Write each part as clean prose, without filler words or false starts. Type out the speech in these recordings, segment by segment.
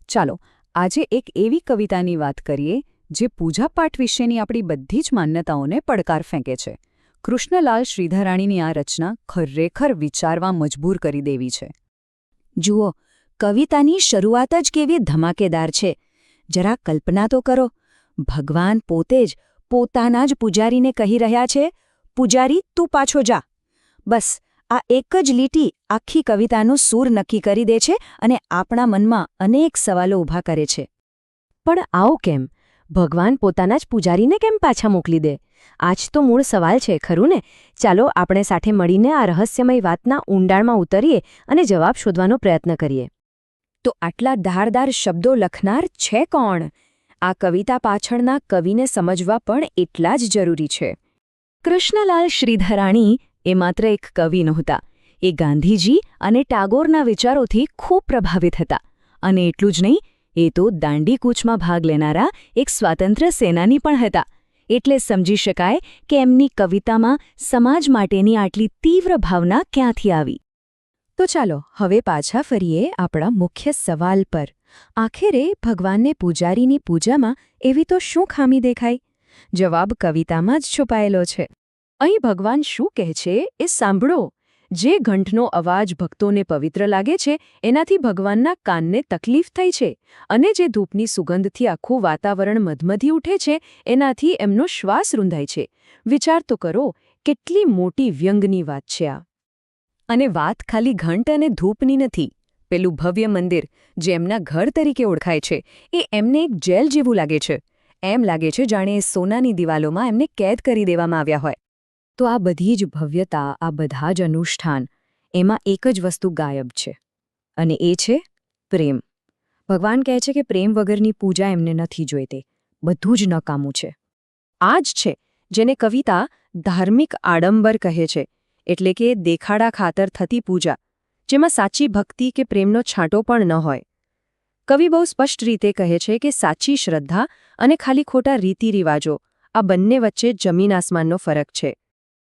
ચાલો આજે એક એવી કવિતાની વાત કરીએ જે પૂજાપાઠ વિશેની આપણી બધી જ માન્યતાઓને પડકાર ફેંકે છે. કૃષ્ણલાલ શ્રીધરાણીની આ રચના ખરેખર વિચારવા મજબૂર કરી દેવી છે. જુઓ, કવિતાની શરૂઆત જ કેવી ધમાકેદાર છે. જરા કલ્પના તો કરો, ભગવાન પોતે જ પોતાના જ પૂજારીને કહી રહ્યા છે, પૂજારી તું પાછો જા. બસ આ એક જ લીટી આખી કવિતાનું સૂર નક્કી કરી દે છે અને આપણા મનમાં અનેક સવાલો ઊભા કરે છે. પણ આવું કેમ? ભગવાન પોતાના જ પૂજારીને કેમ પાછા મોકલી દે? આ જ તો મૂળ સવાલ છે, ખરું ને? ચાલો આપણે સાથે મળીને આ રહસ્યમય વાતના ઊંડાણમાં ઉતરીએ અને જવાબ શોધવાનો પ્રયત્ન કરીએ. તો આટલા ધારદાર શબ્દો લખનાર છે કોણ? આ કવિતા પાછળના કવિને સમજવા પણ એટલા જ જરૂરી છે. કૃષ્ણલાલ શ્રીધરાણી એ માત્ર એક કવિ નહોતા. એ ગાંધીજી અને ટાગોરના વિચારોથી ખૂબ પ્રભાવિત હતા. અને એટલું જ નહીં, એ તો દાંડી કૂચમાં ભાગ લેનારા એક સ્વાતંત્ર્ય સેનાની પણ હતા. એટલે સમજી શકાય કે એમની કવિતામાં સમાજ માટેની આટલી તીવ્ર ભાવના ક્યાંથી આવી. તો ચાલો હવે પાછા ફરીએ આપણા મુખ્ય સવાલ પર. આખરે ભગવાનને પૂજારીની પૂજામાં એવી તો શું ખામી દેખાય? જવાબ કવિતામાં જ છુપાયેલો છે. અહીં ભગવાન શું કહે છે એ સાંભળો. જે ઘંટનો અવાજ ભક્તોને પવિત્ર લાગે છે એનાથી ભગવાનના કાનને તકલીફ થઈ છે, અને જે ધૂપની સુગંધથી આખું વાતાવરણ મધમધી ઉઠે છે એનાથી એમનો શ્વાસ રૂંધાય છે. વિચાર તો કરો, કેટલી મોટી વ્યંગની વાત છે આ. અને વાત ખાલી ઘંટ અને ધૂપની નથી. પેલું ભવ્ય મંદિર જે એમના ઘર તરીકે ઓળખાય છે એ એમને એક જેલ જેવું લાગે છે. એમ લાગે છે જાણે સોનાની દિવાલોમાં એમને કેદ કરી દેવામાં આવ્યા હોય. તો આ બધી જ ભવ્યતા, આ બધા જ અનુષ્ઠાન, એમાં એક જ વસ્તુ ગાયબ છે, અને એ છે પ્રેમ. ભગવાન કહે છે કે પ્રેમ વગરની પૂજા એમને નથી જોઈતી. બધું જ નકામું છે. આ જ છે જેને કવિતા ધાર્મિક આડંબર કહે છે, એટલે કે દેખાડા ખાતર થતી પૂજા, જેમાં સાચી ભક્તિ કે પ્રેમનો છાંટો પણ ન હોય. કવિ બહુ સ્પષ્ટ રીતે કહે છે કે સાચી શ્રદ્ધા અને ખાલી ખોટા રીતિરિવાજો, આ બંને વચ્ચે જમીન આસમાનનો ફરક છે.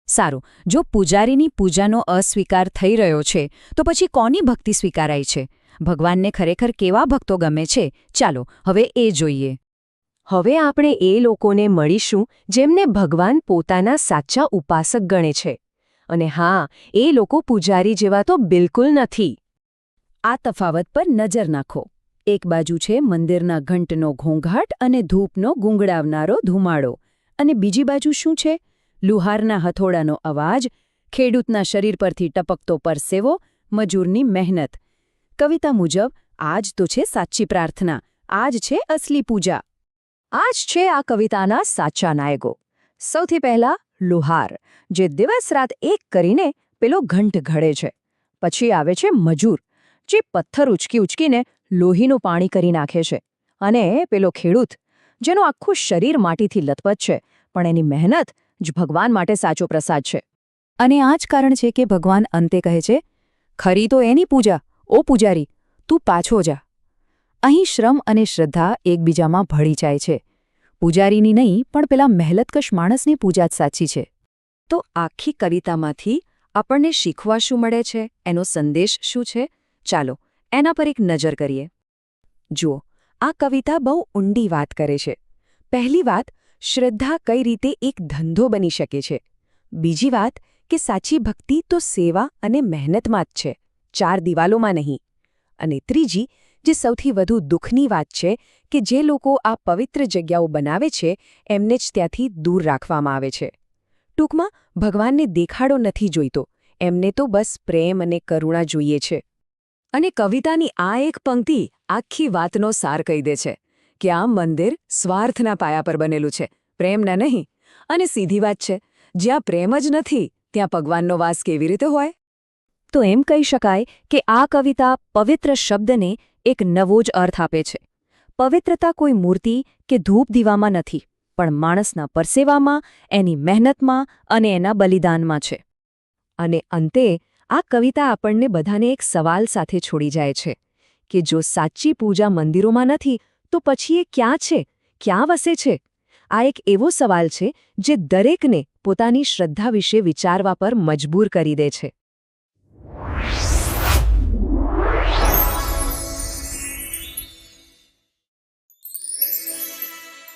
સારું, જો પૂજારીની પૂજાનો અસ્વીકાર થઈ રહ્યો છે તો પછી કોની ભક્તિ સ્વીકારાય છે? ભગવાનને ખરેખર કેવા ભક્તો ગમે છે? ચાલો હવે એ જોઈએ. હવે આપણે એ લોકોને મળીશું જેમને ભગવાન પોતાના સાચા ઉપાસક ગણે છે. અને હા, એ લોકો પૂજારી જેવા તો બિલકુલ નથી. આ તફાવત પર નજર નાખો. એક બાજુ છે મંદિરના ઘંટનો ઘોંઘાટ અને ધૂપનો ગુંગળાવનારો ધુમાડો, અને બીજી બાજુ શું છે? લુહારના હથોડાનો અવાજ, ખેડૂતના શરીર પરથી ટપકતો પરસેવો, મજૂરની મહેનત. કવિતા મુજબ આ જ તો છે સાચી પ્રાર્થના, આ જ છે અસલી પૂજા. આ જ છે આ કવિતાના સાચા નાયકો. સૌથી પહેલા લુહાર, જે દિવસ-રાત એક કરીને પેલો ઘંટ ઘડે છે. પછી આવે છે મજૂર, જે પથ્થર ઉચકી ઉચકીને લોહીનું પાણી કરી નાખે છે. અને પેલો ખેડૂત, જેનું આખું શરીર માટીથી લથપથ છે, પણ એની મહેનત જ ભગવાન માટે સાચો પ્રસાદ છે. અને આ જ કારણ છે કે ભગવાન અંતે કહે છે, ખરી તો એની પૂજા, ઓ પૂજારી, તું પાછો જા. અહીં શ્રમ અને શ્રદ્ધા એકબીજામાં ભળી જાય છે. પૂજારીની નહીં, પણ પેલા મહેનતકશ માણસની પૂજા જ સાચી છે. તો આખી કવિતામાંથી આપણને શીખવા શું મળે છે? એનો સંદેશ શું છે? ચાલો એના પર એક નજર કરીએ. જુઓ, આ કવિતા બહુ ઊંડી વાત કરે છે. પહેલી વાત, શ્રદ્ધા કઈ રીતે એક ધંધો બની શકે છે. બીજી વાત કે સાચી ભક્તિ તો સેવા અને મહેનતમાં જ છે, ચાર દિવાલોમાં નહીં. અને ત્રીજી, જે સૌથી વધુ દુઃખની વાત છે, કે જે લોકો આ પવિત્ર જગ્યાઓ બનાવે છે એમને જ ત્યાંથી દૂર રાખવામાં આવે છે. ટૂંકમાં ભગવાનને દેખાડો નથી જોઈતો, એમને તો બસ પ્રેમ અને કરુણા જોઈએ છે. અને કવિતાની આ એક પંક્તિ આખી વાતનો સાર કહી દે છે કે આ મંદિર સ્વાર્થના પાયા પર બનેલું છે, પ્રેમના નહીં. અને સીધી વાત છે, જ્યાં પ્રેમ જ નથી ત્યાં ભગવાનનો વાસ કેવી રીતે હોય? તો એમ કહી શકાય કે આ કવિતા પવિત્ર શબ્દને એક નવો જ અર્થ આપે છે. પવિત્રતા કોઈ મૂર્તિ કે ધૂપ દીવામાં નથી, પણ માણસના પરસેવામાં, એની મહેનતમાં અને એના બલિદાનમાં છે. અને અંતે આ કવિતા આપણને બધાને એક સવાલ સાથે છોડી જાય છે કે જો સાચી પૂજા મંદિરોમાં નથી તો પછી એ ક્યાં છે, ક્યાં વસે છે? આ એક એવો સવાલ છે જે દરેકને પોતાની શ્રદ્ધા વિશે વિચારવા પર મજબૂર કરી દે છે.